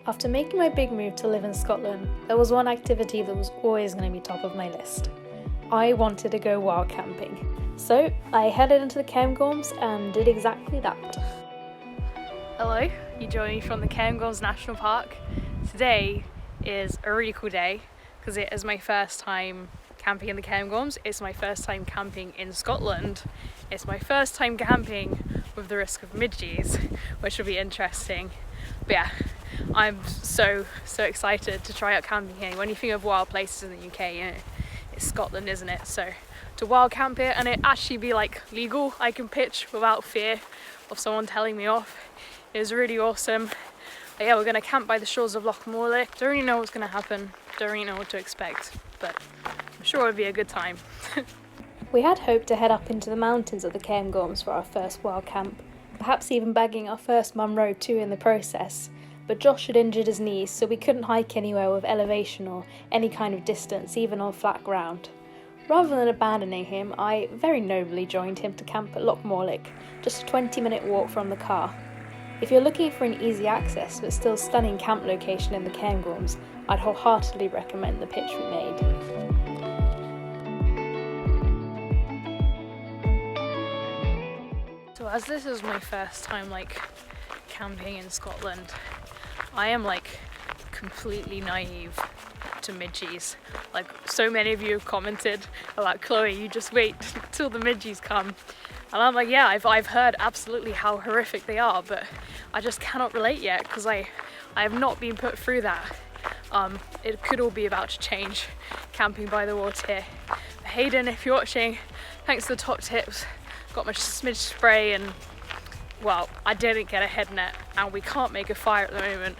After making my big move to live in Scotland, there was one activity that was always going to be top of my list. I wanted to go wild camping. So I headed into the Cairngorms and did exactly that. Hello, you join me from the Cairngorms National Park. Today is a really cool day because it is my first time camping in the Cairngorms. It's my first time camping in Scotland. It's my first time camping with the risk of midgies, which will be interesting. But yeah, I'm so excited to try out camping here. When you think of wild places in the UK, you know, it's Scotland, isn't it? So to wild camp here and it actually be like legal, I can pitch without fear of someone telling me off, is really awesome. But yeah, we're going to camp by the shores of Loch Morlich. Don't really know what's going to happen, don't really know what to expect, but I'm sure it'll be a good time. We had hoped to head up into the mountains of the Cairngorms for our first wild camp, perhaps even bagging our first Munro too in the process, but Josh had injured his knees, so we couldn't hike anywhere with elevation or any kind of distance, even on flat ground. Rather than abandoning him, I very nobly joined him to camp at Loch Morlich, just a 20-minute walk from the car. If you're looking for an easy access but still stunning camp location in the Cairngorms, I'd wholeheartedly recommend the pitch we made. So as this is my first time camping in Scotland, I am completely naive to midgies. So many of you have commented about, Chloe, you just wait till the midgies come. And I'm yeah, I've heard absolutely how horrific they are, but I just cannot relate yet because I have not been put through that. It could all be about to change camping by the water here. Hayden, if you're watching, thanks for the top tips. Got my smidge spray and, well, I didn't get a head net and we can't make a fire at the moment.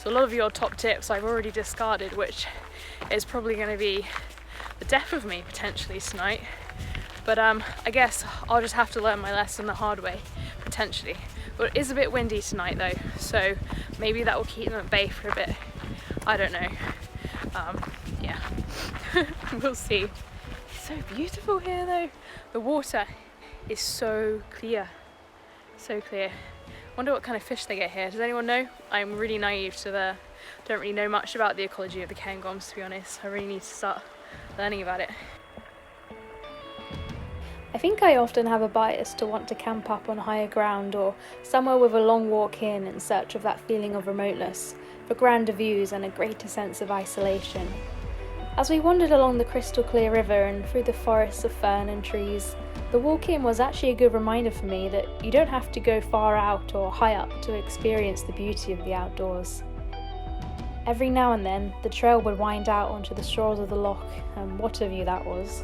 So a lot of your top tips I've already discarded, which is probably going to be the death of me potentially tonight. But I guess I'll just have to learn my lesson the hard way, potentially. But it is a bit windy tonight though, so maybe that will keep them at bay for a bit. I don't know. Yeah, we'll see. It's so beautiful here though. The water is so clear, so clear. Wonder what kind of fish they get here. Does anyone know? I'm really naive to don't really know much about the ecology of the Cairngorms, to be honest. I really need to start learning about it. I think I often have a bias to want to camp up on higher ground or somewhere with a long walk in search of that feeling of remoteness, for grander views and a greater sense of isolation. As we wandered along the crystal clear river and through the forests of fern and trees, the walk in was actually a good reminder for me that you don't have to go far out or high up to experience the beauty of the outdoors. Every now and then, the trail would wind out onto the shores of the loch, and what a view that was.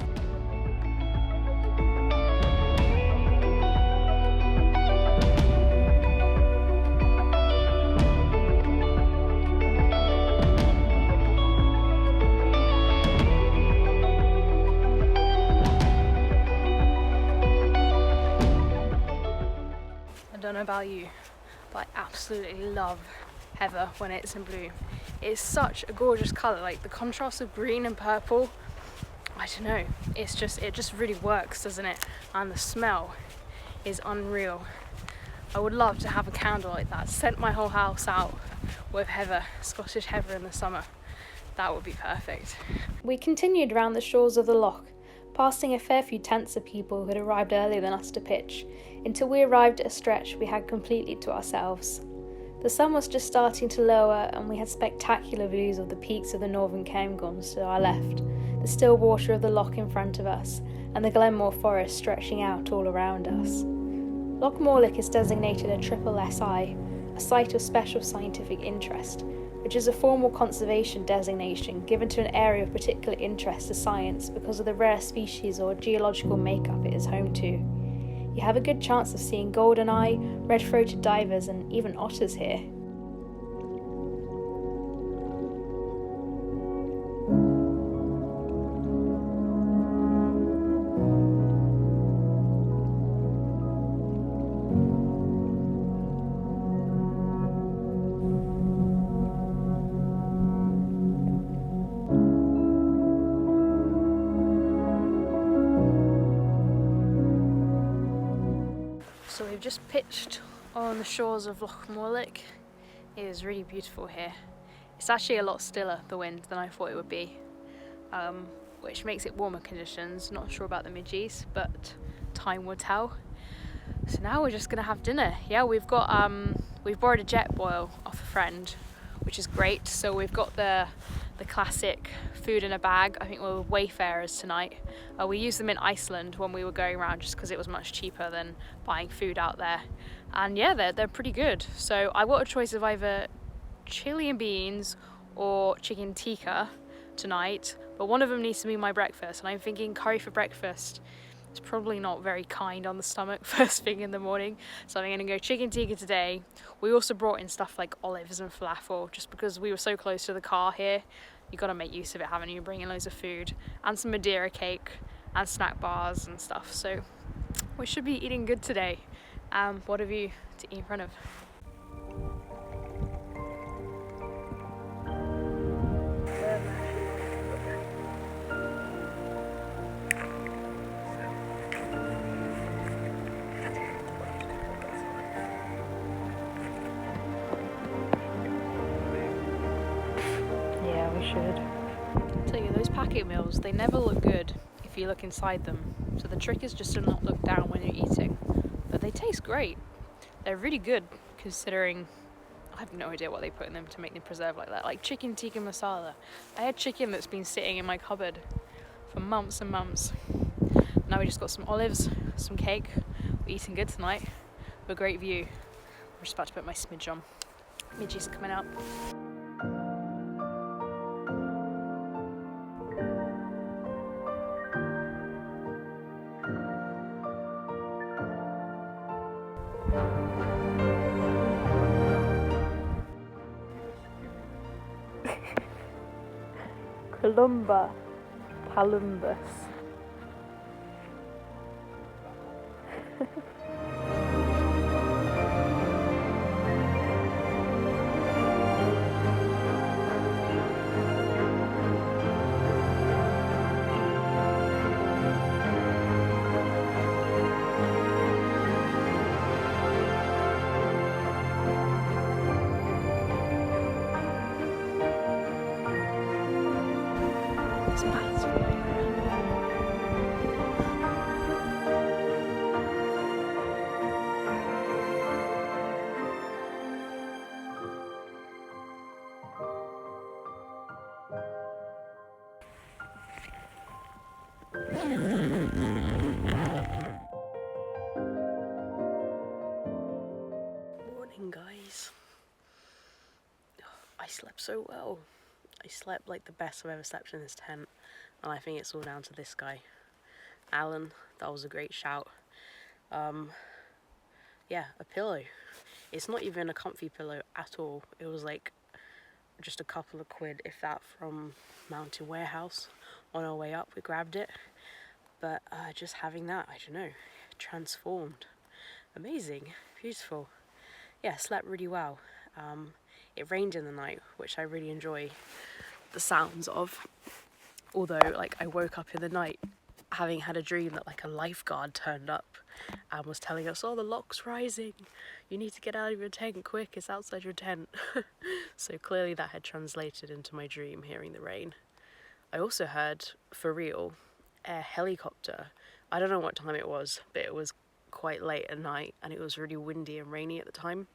I don't know about you, but I absolutely love heather when it's in bloom. It's such a gorgeous colour, the contrast of green and purple. I don't know, it just really works, doesn't it? And the smell is unreal. I would love to have a candle like that, scent my whole house out with heather, Scottish heather in the summer. That would be perfect. We continued around the shores of the loch, passing a fair few tents of people who had arrived earlier than us to pitch, until we arrived at a stretch we had completely to ourselves. The sun was just starting to lower and we had spectacular views of the peaks of the northern Cairngorms to our left, the still water of the loch in front of us, and the Glenmore forest stretching out all around us. Loch Morlich is designated a triple SI, a Site of Special Scientific Interest, which is a formal conservation designation given to an area of particular interest to science because of the rare species or geological makeup it is home to. You have a good chance of seeing goldeneye, red-throated divers and even otters here. So we've just pitched on the shores of Loch Morlich. It is really beautiful here. It's actually a lot stiller, the wind, than I thought it would be, which makes it warmer conditions. Not sure about the midgies, but time will tell. So now we're just gonna have dinner. Yeah, we've borrowed a jet boil off a friend, which is great. So we've got the classic food in a bag. I think we're wayfarers tonight. We used them in Iceland when we were going around just because it was much cheaper than buying food out there. And yeah, they're pretty good. So I got a choice of either chili and beans or chicken tikka tonight, but one of them needs to be my breakfast, and I'm thinking curry for breakfast. It's probably not very kind on the stomach first thing in the morning, so I'm gonna go chicken tikka today. We also brought in stuff like olives and falafel, just because we were so close to the car here. You gotta make use of it, haven't you? Bring in loads of food and some Madeira cake and snack bars and stuff. So we should be eating good today. What have you to eat in front of? Yeah, we should. I'll tell you, those packet meals, they never look good if you look inside them. So the trick is just to not look down when you're eating. But they taste great. They're really good considering I have no idea what they put in them to make them preserve like that. Like chicken tikka masala. I had chicken that's been sitting in my cupboard for months and months. Now we just got some olives, some cake. We're eating good tonight with a great view. I'm just about to put my smidge on. Midgie's coming out. Columba palumbus. Morning, guys. I slept so well. I slept like the best I've ever slept in this tent, and I think it's all down to this guy, Alan. That was a great shout. Yeah, a pillow. It's not even a comfy pillow at all. It was like just a couple of quid, if that, from Mountain Warehouse. On our way up, we grabbed it. But just having that, I don't know, transformed. Amazing, beautiful. Yeah, slept really well. It rained in the night, which I really enjoy the sounds of. Although, like, I woke up in the night having had a dream that, like, a lifeguard turned up and was telling us, oh, the loch's rising. You need to get out of your tent quick, it's outside your tent. So clearly that had translated into my dream, hearing the rain. I also heard, for real, a helicopter. I don't know what time it was, but it was quite late at night and it was really windy and rainy at the time,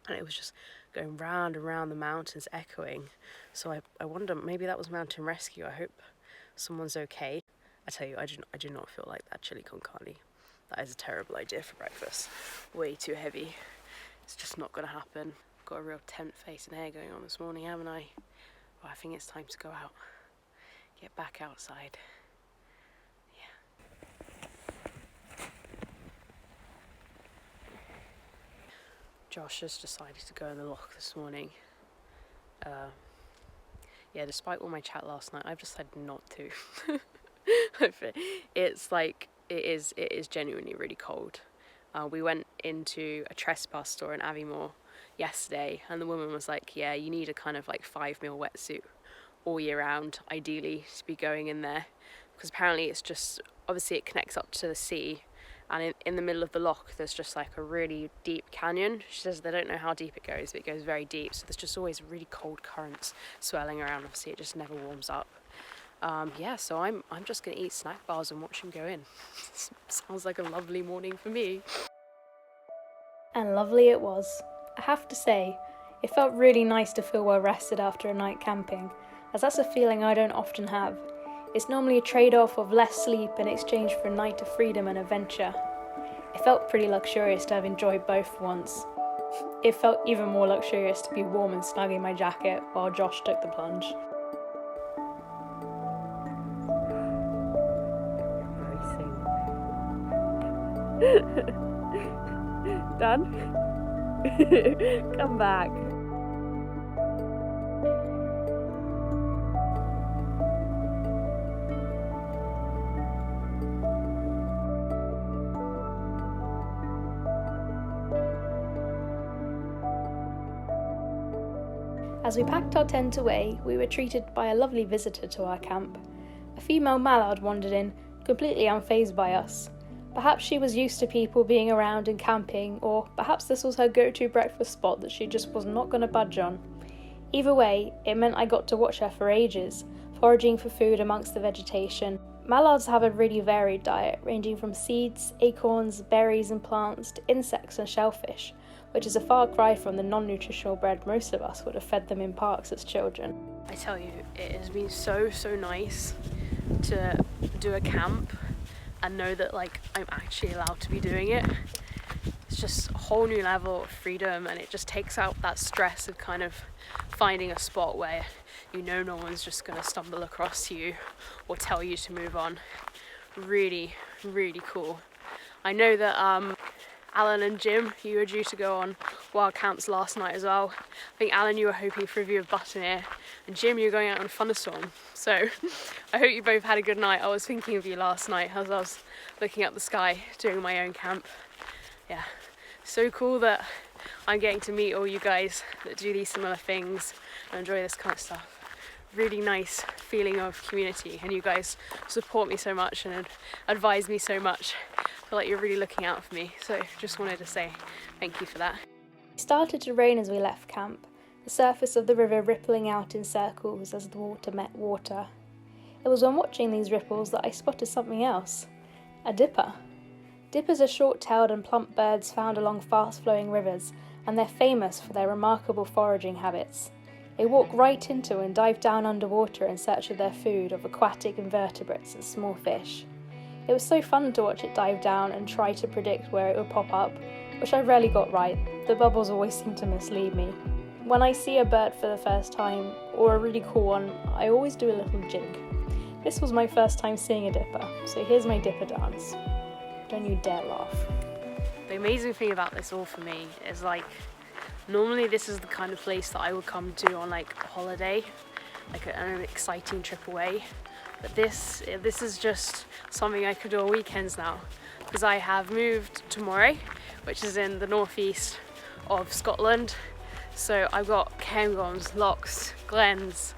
and it was just going round and round the mountains echoing. So I wonder, maybe that was mountain rescue. I hope someone's okay. I tell you, I do not feel like that chili con carne. That is a terrible idea for breakfast. Way too heavy. It's just not gonna happen. I've got a real tent face and hair going on this morning, haven't I? Well, I think it's time to go out. Get back outside. Josh has decided to go in the loch this morning. Yeah, despite all my chat last night, I've decided not to. It's like, it is genuinely really cold. We went into a trespass store in Aviemore yesterday, and the woman was like, yeah, you need a kind of like 5mm wetsuit all year round, ideally, to be going in there. Because apparently it's just, obviously it connects up to the sea, and in the middle of the loch there's just like a really deep canyon. She says they don't know how deep it goes, but it goes very deep, so there's just always really cold currents swirling around. Obviously it just never warms up. Yeah, so I'm just gonna eat snack bars and watch them go in. Sounds like a lovely morning for me. And lovely it was. I have to say, it felt really nice to feel well rested after a night camping, as that's a feeling I don't often have. It's normally a trade-off of less sleep in exchange for a night of freedom and adventure. It felt pretty luxurious to have enjoyed both once. It felt even more luxurious to be warm and snug in my jacket while Josh took the plunge. Done? Come back. As we packed our tent away, we were treated by a lovely visitor to our camp. A female mallard wandered in, completely unfazed by us. Perhaps she was used to people being around and camping, or perhaps this was her go-to breakfast spot that she just was not going to budge on. Either way, it meant I got to watch her for ages, foraging for food amongst the vegetation. Mallards have a really varied diet, ranging from seeds, acorns, berries and plants to insects and shellfish, which is a far cry from the non-nutritional bread most of us would have fed them in parks as children. I tell you, it has been so nice to do a camp and know that like I'm actually allowed to be doing it. It's just a whole new level of freedom, and it just takes out that stress of kind of finding a spot where you know no one's just going to stumble across you or tell you to move on. Really cool. I know that Alan and Jim, you were due to go on wild camps last night as well. I think Alan, you were hoping for a view of Buttonere, and Jim, you were going out on a thunderstorm. So I hope you both had a good night. I was thinking of you last night as I was looking up the sky doing my own camp. Yeah, so cool that I'm getting to meet all you guys that do these similar things and enjoy this kind of stuff. Really nice feeling of community, and you guys support me so much and advise me so much. I feel like you're really looking out for me, so just wanted to say thank you for that. It started to rain as we left camp, the surface of the river rippling out in circles as the water met water. It was when watching these ripples that I spotted something else, a dipper. Dippers are short-tailed and plump birds found along fast-flowing rivers, and they're famous for their remarkable foraging habits. They walk right into and dive down underwater in search of their food of aquatic invertebrates and small fish. It was so fun to watch it dive down and try to predict where it would pop up, which I rarely got right. The bubbles always seem to mislead me. When I see a bird for the first time, or a really cool one, I always do a little jig. This was my first time seeing a dipper, so here's my dipper dance. Don't you dare laugh. The amazing thing about this all for me is like, normally this is the kind of place that I would come to on like a holiday, like an exciting trip away. But this is just something I could do on weekends now, because I have moved to Moray, which is in the northeast of Scotland. So I've got Cairngorms, lochs, glens,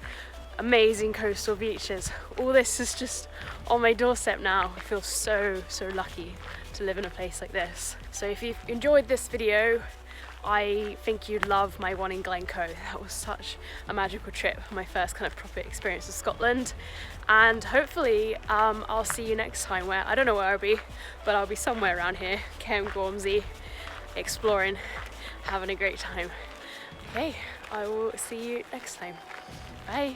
amazing coastal beaches. All this is just on my doorstep now. I feel so lucky to live in a place like this. So if you've enjoyed this video, I think you'd love my one in Glencoe. That was such a magical trip, my first kind of proper experience of Scotland. And hopefully I'll see you next time, where I don't know where I'll be, but I'll be somewhere around here, Cairngormsy, exploring, having a great time. Okay, I will see you next time. Bye.